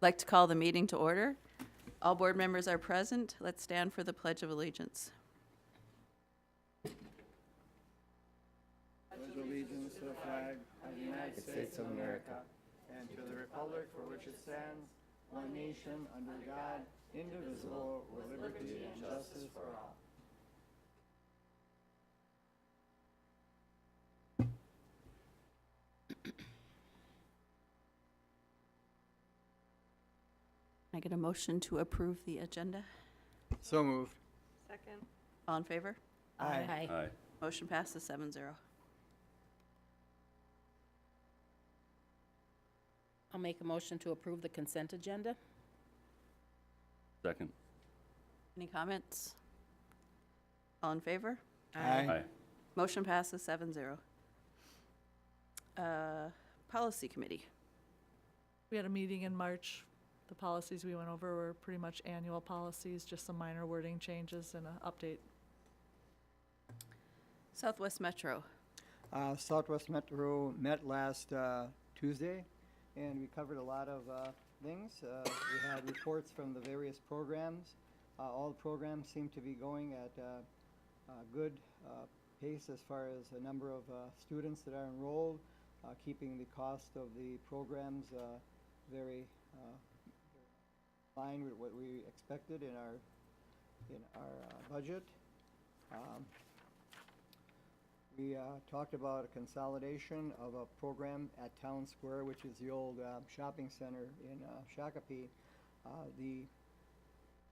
Like to call the meeting to order. All board members are present. Let's stand for the Pledge of Allegiance. Pledge allegiance to the flag of the United States of America and to the republic for which it stands, one nation, under God, indivisible, with liberty and justice for all. Can I get a motion to approve the agenda? So moved. Second. All in favor? Aye. Aye. Motion passes 7-0. I'll make a motion to approve the consent agenda. Second. Any comments? All in favor? Aye. Motion passes 7-0. Policy Committee. We had a meeting in March. The policies we went over were pretty much annual policies, just some minor wording changes and an update. Southwest Metro. Southwest Metro met last Tuesday, and we covered a lot of things. We had reports from the various programs. All the programs seem to be going at a good pace as far as the number of students that are enrolled, keeping the cost of the programs very in line with what we expected in our budget. We talked about a consolidation of a program at Town Square, which is the old shopping center in Shakopee. The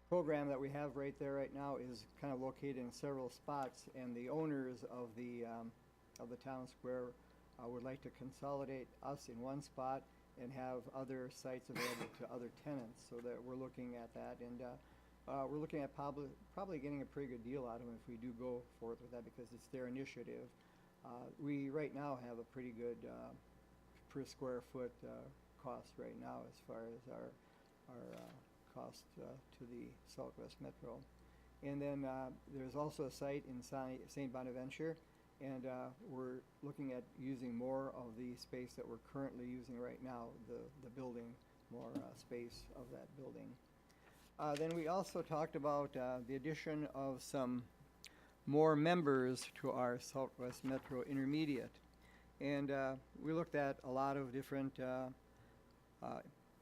program that we have right there right now is kind of located in several spots, and the owners of the Town Square would like to consolidate us in one spot and have other sites available to other tenants, so that we're looking at that, and we're looking at probably getting a pretty good deal out of them if we do go forth with that, because it's their initiative. We right now have a pretty good per square foot cost right now as far as our cost to the Southwest Metro. And then there's also a site in St. Bonaventure, and we're looking at using more of the space that we're currently using right now, the building, more space of that building. Then we also talked about the addition of some more members to our Southwest Metro Intermediate. And we looked at a lot of different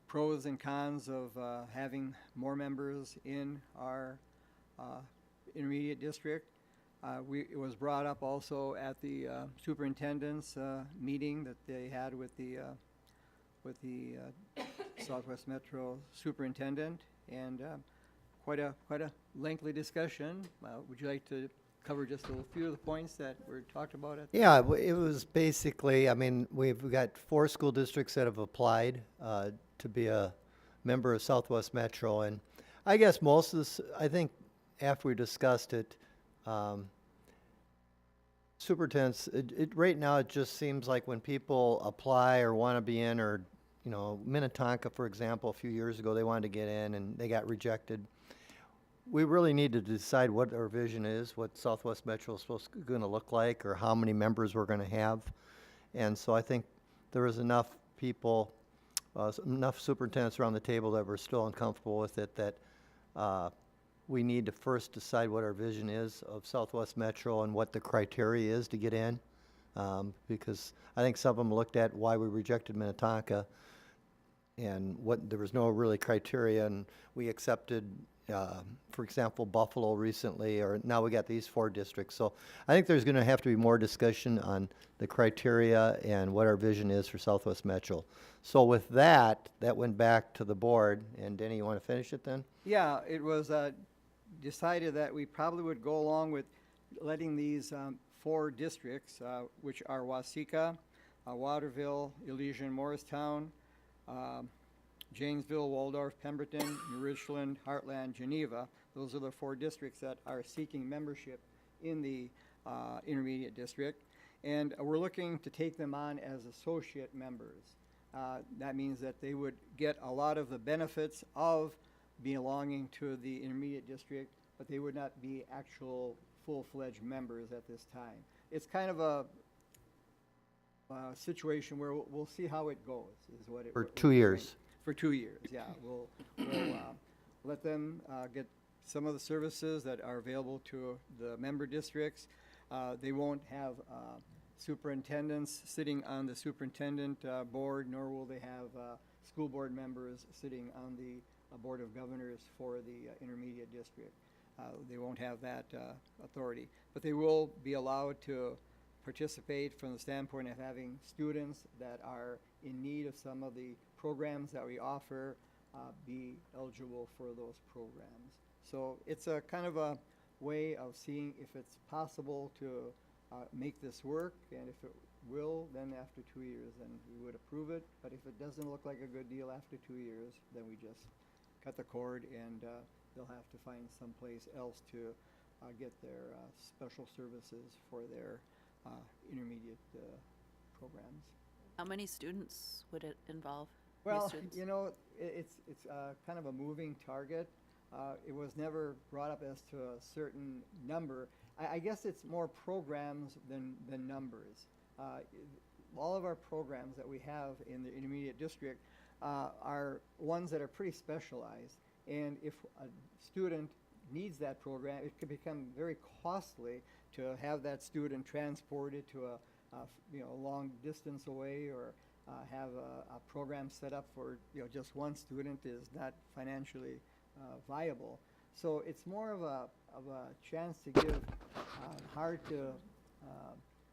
pros and cons of having more members in our intermediate district. It was brought up also at the superintendent's meeting that they had with the Southwest Metro superintendent, and quite a lengthy discussion. Would you like to cover just a few of the points that were talked about at? Yeah, it was basically, I mean, we've got 4 school districts that have applied to be a member of Southwest Metro, and I guess most of this, I think after we discussed it, superintendents, right now it just seems like when people apply or want to be in, or Minnetonka, for example, a few years ago, they wanted to get in and they got rejected. We really need to decide what our vision is, what Southwest Metro is going to look like, or how many members we're going to have. And so I think there was enough people, enough superintendents around the table that were still uncomfortable with it, that we need to first decide what our vision is of Southwest Metro and what the criteria is to get in. Because I think some of them looked at why we rejected Minnetonka, and there was no really criteria, and we accepted, for example, Buffalo recently, or now we got these 4 districts. So I think there's going to have to be more discussion on the criteria and what our vision is for Southwest Metro. So with that went back to the board, and Denny, you want to finish it then? Yeah, it was decided that we probably would go along with letting these 4 districts, which are Waseca, Waterville, Elysian, Morristown, Janesville, Waldorf, Pemberton, New Richland, Heartland, Geneva. Those are the 4 districts that are seeking membership in the intermediate district. And we're looking to take them on as associate members. That means that they would get a lot of the benefits of belonging to the intermediate district, but they would not be actual full-fledged members at this time. It's kind of a situation where we'll see how it goes, is what it For 2 years. For 2 years, yeah. We'll let them get some of the services that are available to the member districts. They won't have superintendents sitting on the superintendent board, nor will they have school board members sitting on the board of governors for the intermediate district. They won't have that authority, but they will be allowed to participate from the standpoint of having students that are in need of some of the programs that we offer be eligible for those programs. So it's a kind of a way of seeing if it's possible to make this work, and if it will, then after 2 years, then we would approve it. But if it doesn't look like a good deal after 2 years, then we just cut the cord, and they'll have to find someplace else to get their special services for their intermediate programs. How many students would it involve? How many Well, students? you know, it's kind of a moving target. It was never brought up as to a certain number. I guess it's more programs than numbers. All of our programs that we have in the intermediate district are ones that are pretty specialized. And if a student needs that program, it could become very costly to have that student transported to a long distance away, or have a program set up for just one student is not financially viable. So it's more of a chance to give hard to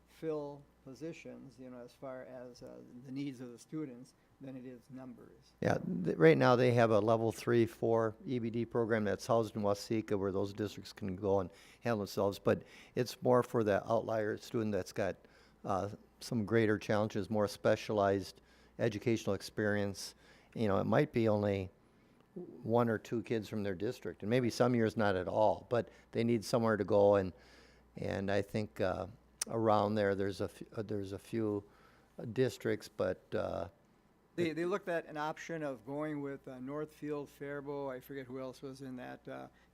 fill positions, as far as the needs of the students, than it is numbers. Yeah, right now they have a level 3, 4 EBD program that's housed in Waseca, where those districts can go and handle themselves. But it's more for the outlier student that's got some greater challenges, more specialized educational experience. It might be only 1 or 2 kids from their district, and maybe some years not at all, but they need somewhere to go. And I think around there's a few districts, but They looked at an option of going with Northfield, Faribault, I forget who else was in that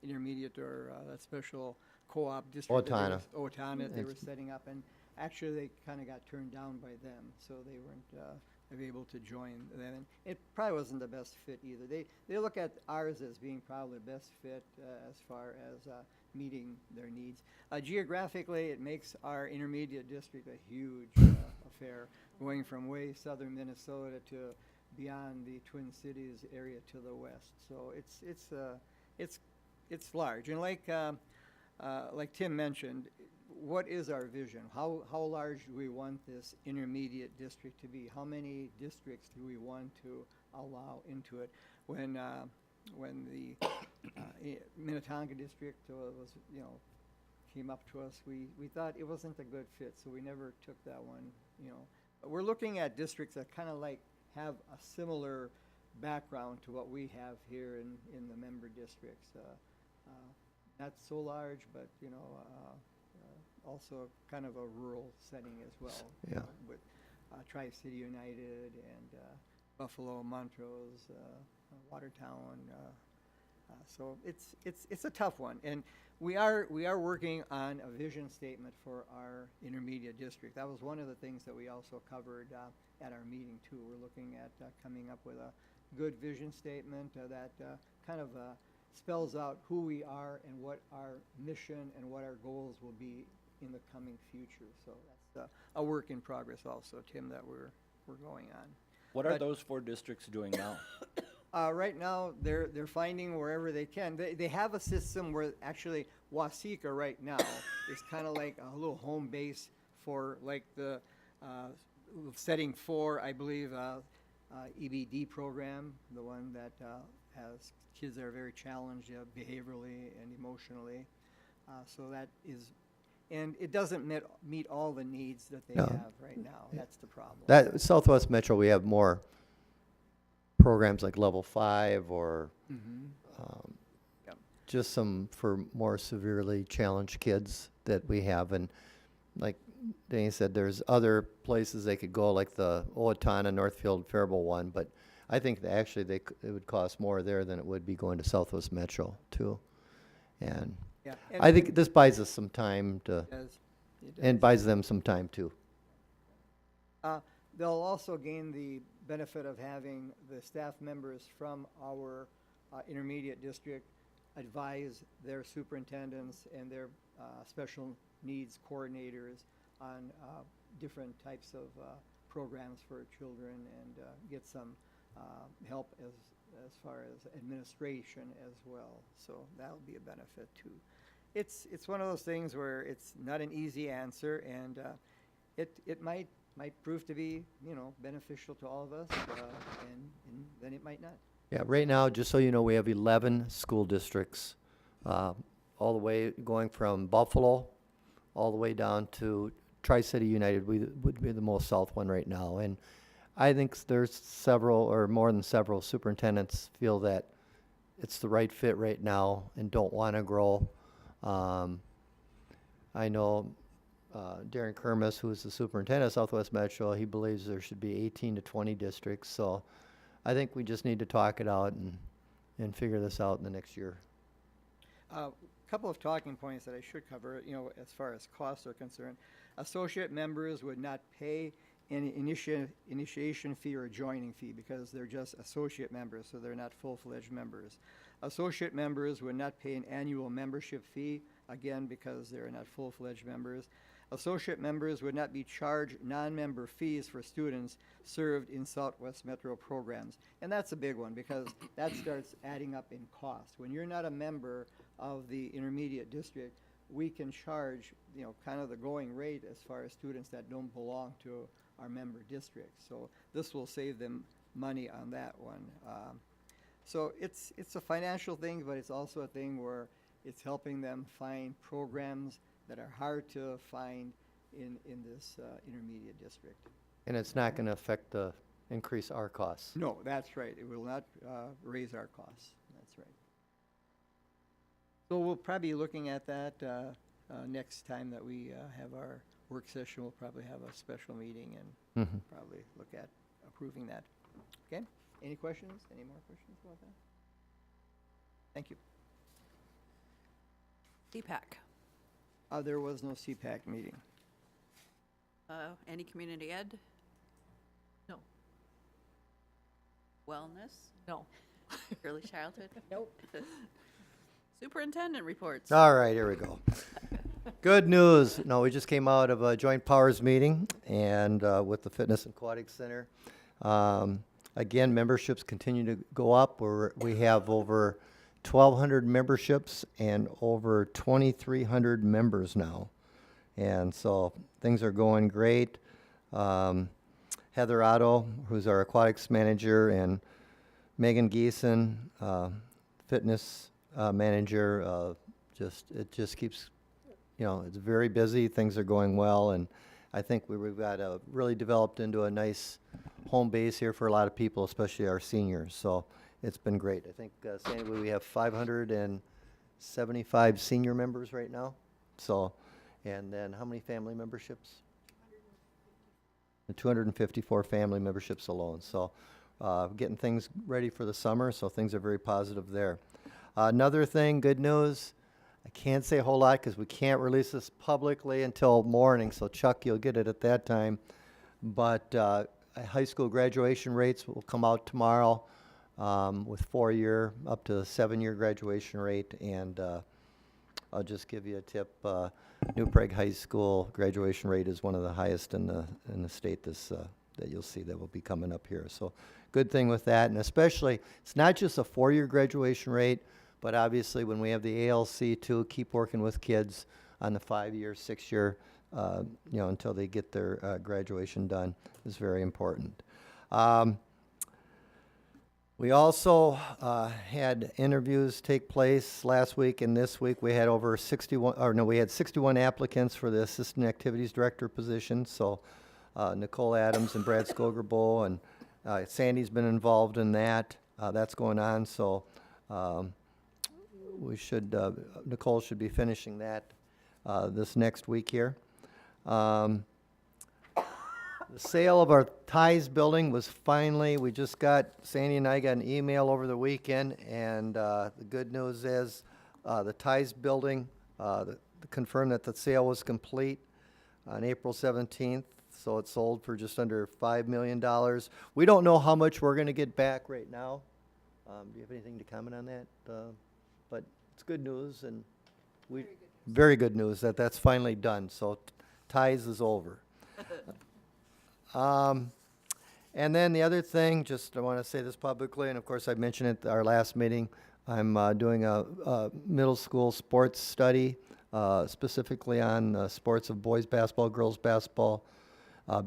intermediate or that special co-op district. Owatonna they were setting up, and actually they kind of got turned down by them, so they weren't able to join them. And it probably wasn't the best fit either. They look at ours as being probably the best fit as far as meeting their needs. Geographically, it makes our intermediate district a huge affair, going from way southern Minnesota to beyond the Twin Cities area to the west. So it's large, and like Tim mentioned, what is our vision? How large do we want this intermediate district to be? How many districts do we want to allow into it? When the Minnetonka district was came up to us, we thought it wasn't a good fit, so we never took that one. We're looking at districts that kind of have a similar background to what we have here in the member districts. Not so large, but also kind of a rural setting as well. Yeah. With Tri-City United and Buffalo, Montrose, Watertown. So it's a tough one, and we are working on a vision statement for our intermediate district. That was one of the things that we also covered at our meeting too. We're looking at coming up with a good vision statement that kind of spells out who we are and what our mission and what our goals will be in the coming future. So that's a work in progress also, Tim, that we're going on. What are But- those 4 districts doing now? Right now, they're finding wherever they can. They have a system where actually Waseca right now is kind of like a little home base for like the setting 4, I believe, EBD program, the one that has kids that are very challenged behaviorally and emotionally. So that is, and it doesn't meet all the needs that they No. have right now. That's the problem. that Southwest Metro, we have more programs like level 5 or Mhm. Yep. just some for more severely challenged kids that we have. And like Danny said, there's other places they could go, like the Owatonna, Northfield, Faribault one, but I think that actually it would cost more there than it would be going to Southwest Metro too. And Yeah. I think this buys us some time to, it does. and buys them some time too. They'll also gain the benefit of having the staff members from our intermediate district advise their superintendents and their special needs coordinators on different types of programs for children and get some help as far as administration as well. So that'll be a benefit too. It's one of those things where it's not an easy answer, and it might prove to be, you know, beneficial to all of us, and then it might not. Yeah, right now, just so you know, we have 11 school districts, all the way going from Buffalo all the way down to Tri-City United would be the most south one right now. And I think there's several or more than several superintendents feel that it's the right fit right now and don't want to grow. I know Darren Kermis, who's the superintendent of Southwest Metro, he believes there should be 18 to 20 districts. So I think we just need to talk it out and figure this out in the next year. Couple of talking points that I should cover, you know, as far as costs are concerned. Associate members would not pay any initiation fee or joining fee because they're just associate members, so they're not full-fledged members. Associate members would not pay an annual membership fee, again, because they're not full-fledged members. Associate members would not be charged non-member fees for students served in Southwest Metro programs. And that's a big one because that starts adding up in cost. When you're not a member of the intermediate district, we can charge, you know, kind of the going rate as far as students that don't belong to our member district. So this will save them money on that one. So it's a financial thing, but it's also a thing where it's helping them find programs that are hard to find in this intermediate district. And it's not going to increase our costs. No, that's right. It will not raise our costs. That's right. So we'll probably be looking at that next time that we have our work session. We'll probably have a special meeting and probably look at approving that. Okay? Any questions? Any more questions about that? Thank you. CPAC. There was no CPAC meeting. Any community ed? No. Wellness? No. Early childhood? Nope. Superintendent reports. All right, here we go. Good news. No, we just came out of a joint powers meeting and with the Fitness and Aquatic Center. Again, memberships continue to go up. We have over 1,200 memberships and over 2,300 members now. And so things are going great. Heather Otto, who's our aquatics manager, and Megan Geeson, fitness manager, it just keeps, you know, it's very busy. Things are going well, and I think we've got really developed into a nice home base here for a lot of people, especially our seniors. So it's been great. I think, Sandy, we have 575 senior members right now. So, and then how many family memberships? 254 family memberships alone. So getting things ready for the summer, so things are very positive there. Another thing, good news, I can't say a whole lot because we can't release this publicly until morning, so Chuck, you'll get it at that time. But high school graduation rates will come out tomorrow with 4-year up to 7-year graduation rate, and I'll just give you a tip. New Prague High School graduation rate is one of the highest in the state that you'll see that will be coming up here. So good thing with that, and especially it's not just a 4-year graduation rate, but obviously when we have the ALC too, keep working with kids on the 5-year, 6-year, you know, until they get their graduation done is very important. We also had interviews take place last week and this week. We had we had 61 applicants for the Assistant Activities Director position. So Nicole Adams and Brad Skogerbo, and Sandy's been involved in that. That's going on. So Nicole should be finishing that this next week here. The sale of our Ties building was finally, Sandy and I got an email over the weekend, and the good news is the Ties building confirmed that the sale was complete on April 17th. So it sold for just under $5 million. We don't know how much we're gonna get back right now. Do you have anything to comment on that? But it's good news, and very good news that that's finally done, so ties is over. And then the other thing, just I want to say this publicly, and of course I mentioned it at our last meeting, I'm doing a middle school sports study, specifically on sports of boys basketball, girls basketball,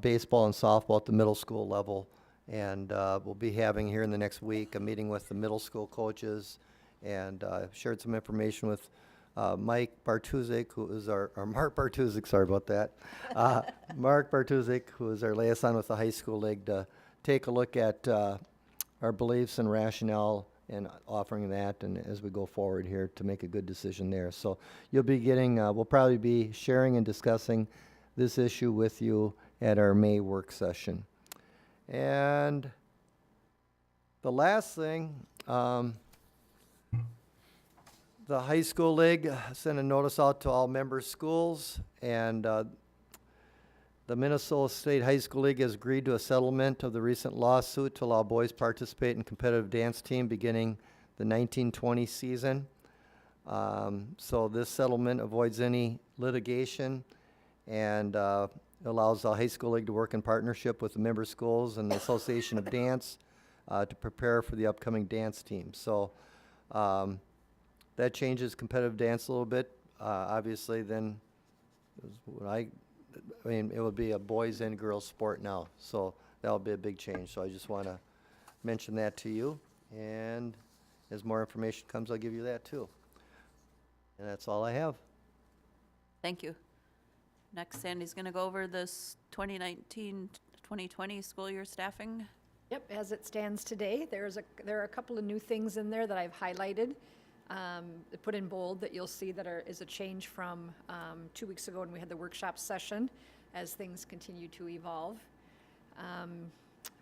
baseball and softball at the middle school level. And we'll be having here in the next week a meeting with the middle school coaches, and shared some information with Mike Bartuzik, who is our Mark Bartuzik, sorry about that. Mark Bartuzik, who is our liaison with the high school league, to take a look at our beliefs and rationale and offering that, and as we go forward here to make a good decision there. So you'll be getting, we'll probably be sharing and discussing this issue with you at our May work session. And the last thing, the high school league sent a notice out to all member schools, and the Minnesota State High School League has agreed to a settlement of the recent lawsuit to allow boys participate in competitive dance team beginning the 1920 season. So this settlement avoids any litigation and allows the high school league to work in partnership with the member schools and the Association of Dance to prepare for the upcoming dance team. So that changes competitive dance a little bit. Obviously, then I mean, it would be a boys and girls sport now, so that'll be a big change. So I just want to mention that to you, and as more information comes, I'll give you that too. And that's all I have. Thank you. Next, Sandy's going to go over this 2019-2020 school year staffing. Yep, as it stands today, there are a couple of new things in there that I've highlighted, put in bold, that you'll see that is a change from 2 weeks ago when we had the workshop session, as things continue to evolve.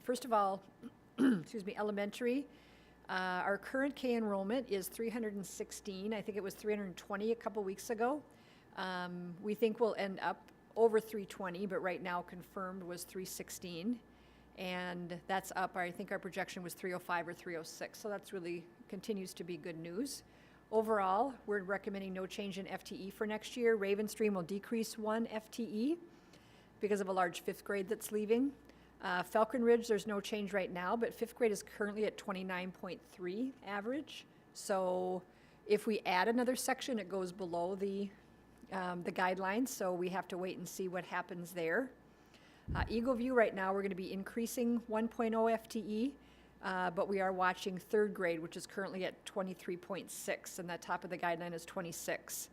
First of all, excuse me, elementary. Our current K enrollment is 316. I think it was 320 a couple weeks ago. We think we'll end up over 320, but right now confirmed was 316. And that's up. I think our projection was 305 or 306. So that's really continues to be good news. Overall, we're recommending no change in FTE for next year. Ravenstream will decrease 1 FTE because of a large 5th grade that's leaving. Falcon Ridge, there's no change right now, but 5th grade is currently at 29.3 average. So if we add another section, it goes below the guidelines, so we have to wait and see what happens there. Eagle View, right now, we're going to be increasing 1.0 FTE, but we are watching 3rd grade, which is currently at 23.6, and the top of the guideline is 26.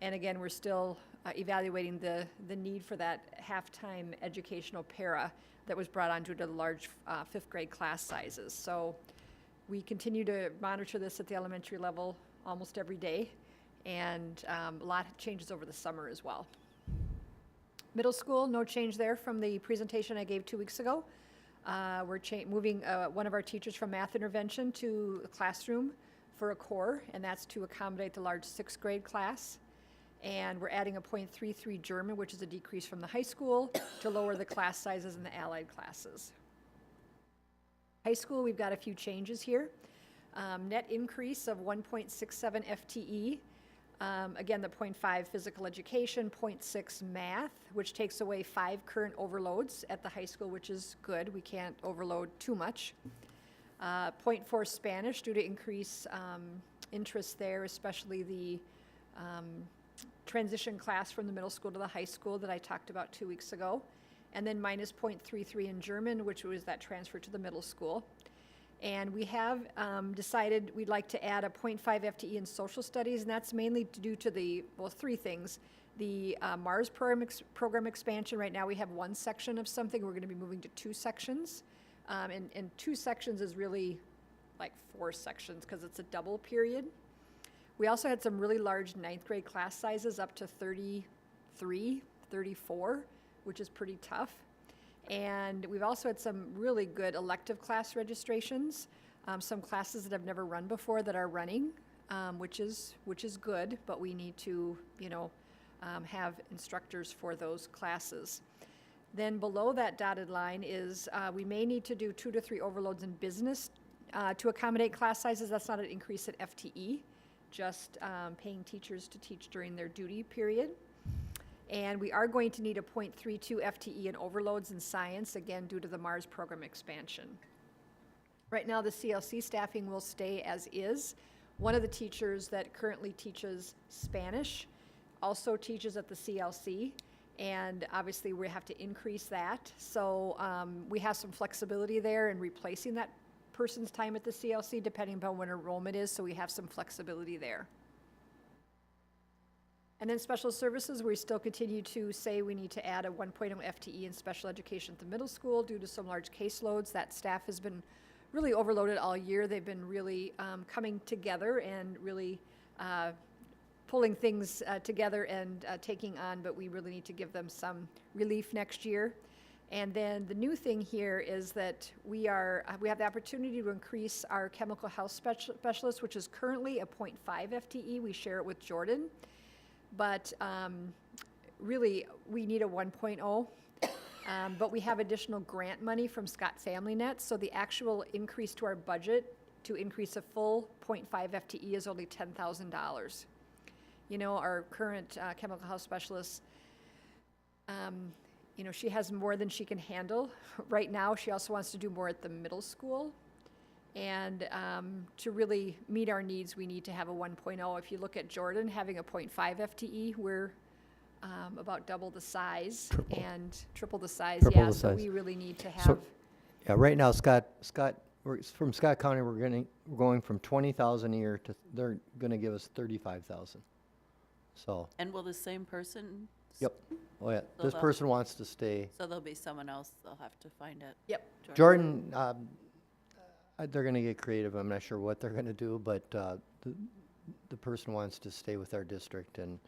And again, we're still evaluating the need for that half-time educational para that was brought on due to the large 5th grade class sizes. So we continue to monitor this at the elementary level almost every day, and a lot of changes over the summer as well. Middle school, no change there from the presentation I gave 2 weeks ago. We're moving one of our teachers from math intervention to the classroom for a core, and that's to accommodate the large 6th grade class. And we're adding a .33 German, which is a decrease from the high school, to lower the class sizes in the allied classes. High school, we've got a few changes here. Net increase of 1.67 FTE. Again, the 0.5 physical education, 0.6 math, which takes away 5 current overloads at the high school, which is good. We can't overload too much. 0.4 Spanish due to increased interest there, especially the transition class from the middle school to the high school that I talked about 2 weeks ago. And then minus 0.33 in German, which was that transfer to the middle school. And we have decided we'd like to add a 0.5 FTE in social studies, and that's mainly due to well, 3 things. The MARS program expansion, right now we have 1 section of something. We're going to be moving to 2 sections. And 2 sections is really like 4 sections because it's a double period. We also had some really large 9th grade class sizes up to 33, 34, which is pretty tough. And we've also had some really good elective class registrations, some classes that have never run before that are running, which is good, but we need to, have instructors for those classes. Then below that dotted line is, we may need to do 2 to 3 overloads in business to accommodate class sizes. That's not an increase at FTE, just paying teachers to teach during their duty period. And we are going to need a 0.32 FTE in overloads in science, again, due to the MARS program expansion. Right now, the CLC staffing will stay as is. One of the teachers that currently teaches Spanish also teaches at the CLC, and obviously we have to increase that. So we have some flexibility there in replacing that person's time at the CLC depending upon when enrollment is, so we have some flexibility there. And then special services, we still continue to say we need to add a 1.0 FTE in special education at the middle school due to some large caseloads. That staff has been really overloaded all year. They've been really coming together and really pulling things together and taking on, but we really need to give them some relief next year. And then the new thing here is that we have the opportunity to increase our chemical health specialist, which is currently a 0.5 FTE. We share it with Jordan. But really, we need a 1.0. But we have additional grant money from Scott Family Net, so the actual increase to our budget to increase a full 0.5 FTE is only $10,000. You know, our current chemical health specialist, you know, she has more than she can handle. Right now, she also wants to do more at the middle school. And to really meet our needs, we need to have a 1.0. If you look at Jordan, having a 0.5 FTE, we're about double the size and triple the size. Triple Yeah, the so size. we really need to have. So, yeah, right now, from Scott County, we're going from 20,000 a year to, they're gonna give us 35,000. So, And will the same person? yep, oh yeah, So this they'll- person wants to stay. So there'll be someone else they'll have to find it. Yep. Jordan, they're gonna get creative, I'm not sure what they're gonna do, but, the person wants to stay with our district, and,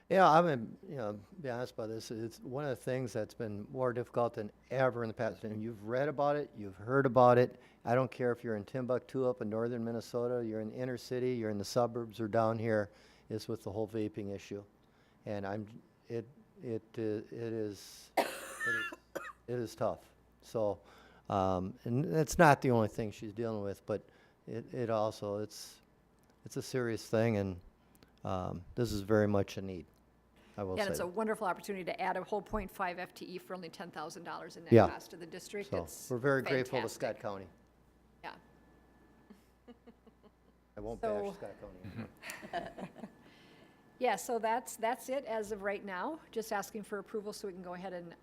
yeah, I'm gonna, you know, be honest about this, it's one of the things that's been more difficult than ever in the past, and you've read about it, you've heard about it, I don't care if you're in Timbuktu up in northern Minnesota, you're in the inner city, you're in the suburbs or down here, it's with the whole vaping issue, and it is tough, so, and it's not the only thing she's dealing with, but it also, it's a serious thing, and this is very much a need, I will Yeah, say. and it's a wonderful opportunity to add a whole 0.5 FTE for only $10,000 in net Yeah. cost to the district. So, It's we're very grateful to fantastic. Scott County. Yeah. I won't So- bash Scott County. Yeah, so that's it as of right now. Just asking for approval so we can go ahead and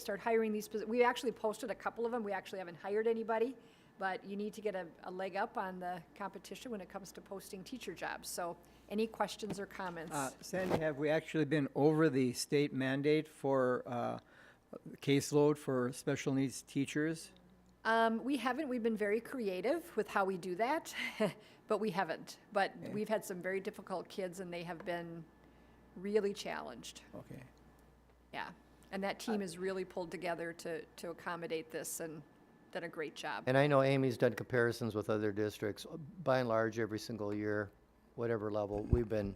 start hiring these. We actually posted a couple of them. We actually haven't hired anybody, but you need to get a leg up on the competition when it comes to posting teacher jobs. So any questions or comments? Sandy, have we actually been over the state mandate for caseload for special needs teachers? We haven't. We've been very creative with how we do that, but we haven't. But we've had some very difficult kids, and they have been really challenged. Okay. Yeah, and that team has really pulled together to accommodate this and done a great job. And I know Amy's done comparisons with other districts, by and large, every single year, whatever level, when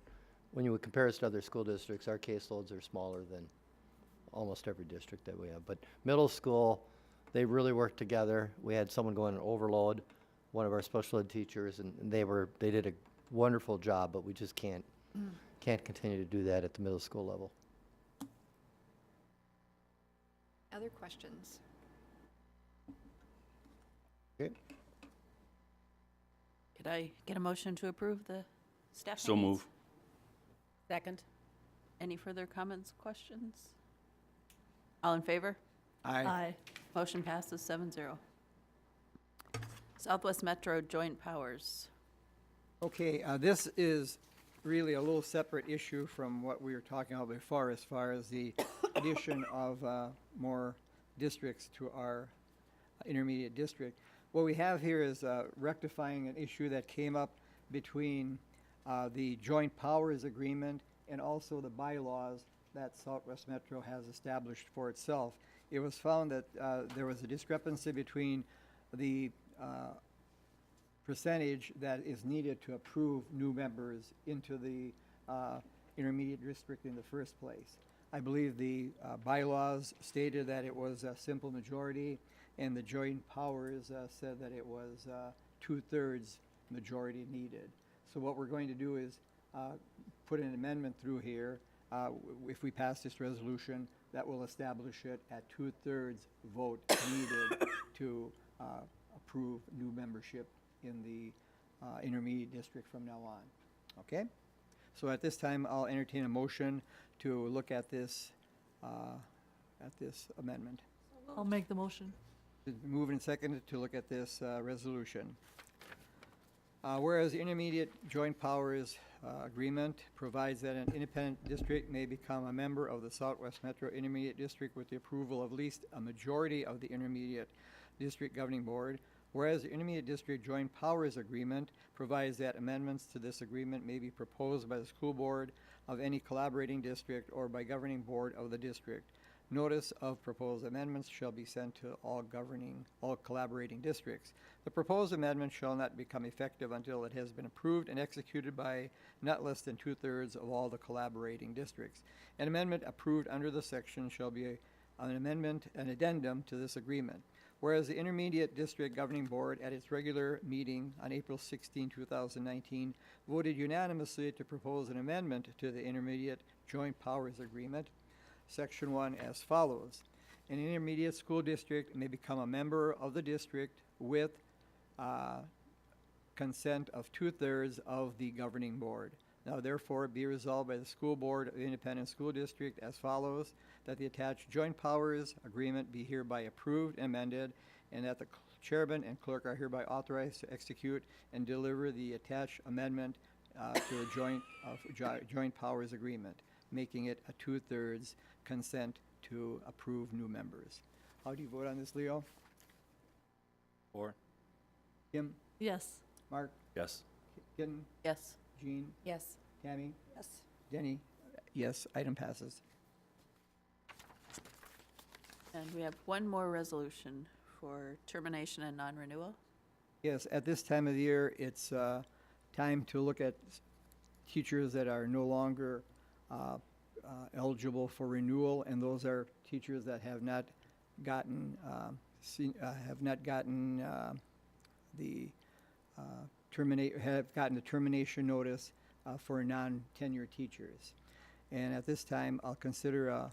you would compare us to other school districts, our caseloads are smaller than almost every district that we have. But middle school, they really worked together. We had someone go in and overload one of our special ed teachers, and they did a wonderful job, but we just can't continue to do that at the middle school level. Other questions? Okay. Could I get a motion to approve the staff? So move. Second? Any further comments, questions? All in favor? Aye. Motion passes 7-0. Southwest Metro Joint Powers. Okay, this is really a little separate issue from what we were talking about before as far as the addition of more districts to our intermediate district. What we have here is rectifying an issue that came up between the joint powers agreement and also the bylaws that Southwest Metro has established for itself. It was found that there was a discrepancy between the percentage that is needed to approve new members into the intermediate district in the first place. I believe the bylaws stated that it was a simple majority, and the joint powers said that it was 2/3 majority needed. So what we're going to do is put an amendment through here. If we pass this resolution, that will establish it at 2/3 vote needed to approve new membership in the intermediate district from now on. Okay? So at this time, I'll entertain a motion to look at this amendment. I'll make the motion. It's been moved and seconded to look at this resolution. Whereas the Intermediate Joint Powers Agreement provides that an independent district may become a member of the Southwest Metro Intermediate District with the approval of at least a majority of the Intermediate District Governing Board. Whereas the Intermediate District Joint Powers Agreement provides that amendments to this agreement may be proposed by the school board of any collaborating district or by governing board of the district. Notice of proposed amendments shall be sent to all collaborating districts. The proposed amendment shall not become effective until it has been approved and executed by not less than 2/3 of all the collaborating districts. An amendment approved under the section shall be an addendum to this agreement. Whereas the Intermediate District Governing Board at its regular meeting on April 16, 2019, voted unanimously to propose an amendment to the Intermediate Joint Powers Agreement, Section 1, as follows. An intermediate school district may become a member of the district with consent of 2/3 of the governing board. Now therefore be resolved by the School Board of the Independent School District as follows, that the attached joint powers agreement be hereby approved and amended, and that the chairman and clerk are hereby authorized to execute and deliver the attached amendment to the joint powers agreement, making it a 2/3 consent to approve new members. How do you vote on this, Leo? Four. Kim? Yes. Mark? Yes. Kitten? Yes. Jean? Yes. Tammy? Yes. Denny? Yes, item passes. And we have one more resolution for termination and non-renewal. Yes, at this time of the year, it's time to look at teachers that are no longer eligible for renewal, and those are teachers that have not gotten the termination notice for non-tenured teachers. And at this time, I'll consider a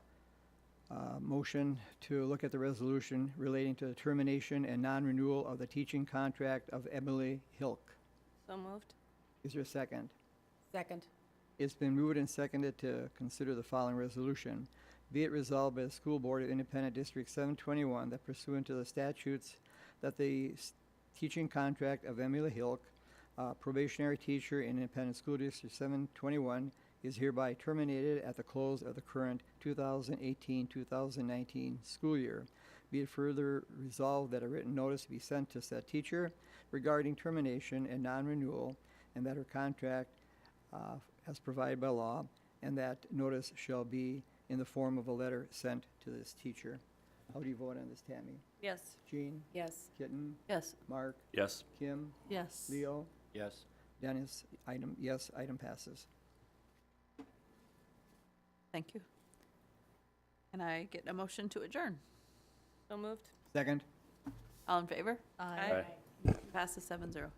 motion to look at the resolution relating to the termination and non-renewal of the teaching contract of Emily Hilk. So moved. Is there a second? Second. It's been moved and seconded to consider the following resolution. Be it resolved by the School Board of Independent District 721 that pursuant to the statutes that the teaching contract of Emily Hilk, probationary teacher in Independent School District 721, is hereby terminated at the close of the current 2018-2019 school year. Be it further resolved that a written notice be sent to said teacher regarding termination and non-renewal, and that her contract as provided by law, and that notice shall be in the form of a letter sent to this teacher. How do you vote on this, Tammy? Yes. Jean? Yes. Kitten? Yes. Mark? Yes. Kim? Yes. Leo? Yes. Dennis? Item passes. Thank you. Can I get a motion to adjourn? So moved. Second? All in favor? Aye. Aye. Passes 7-0.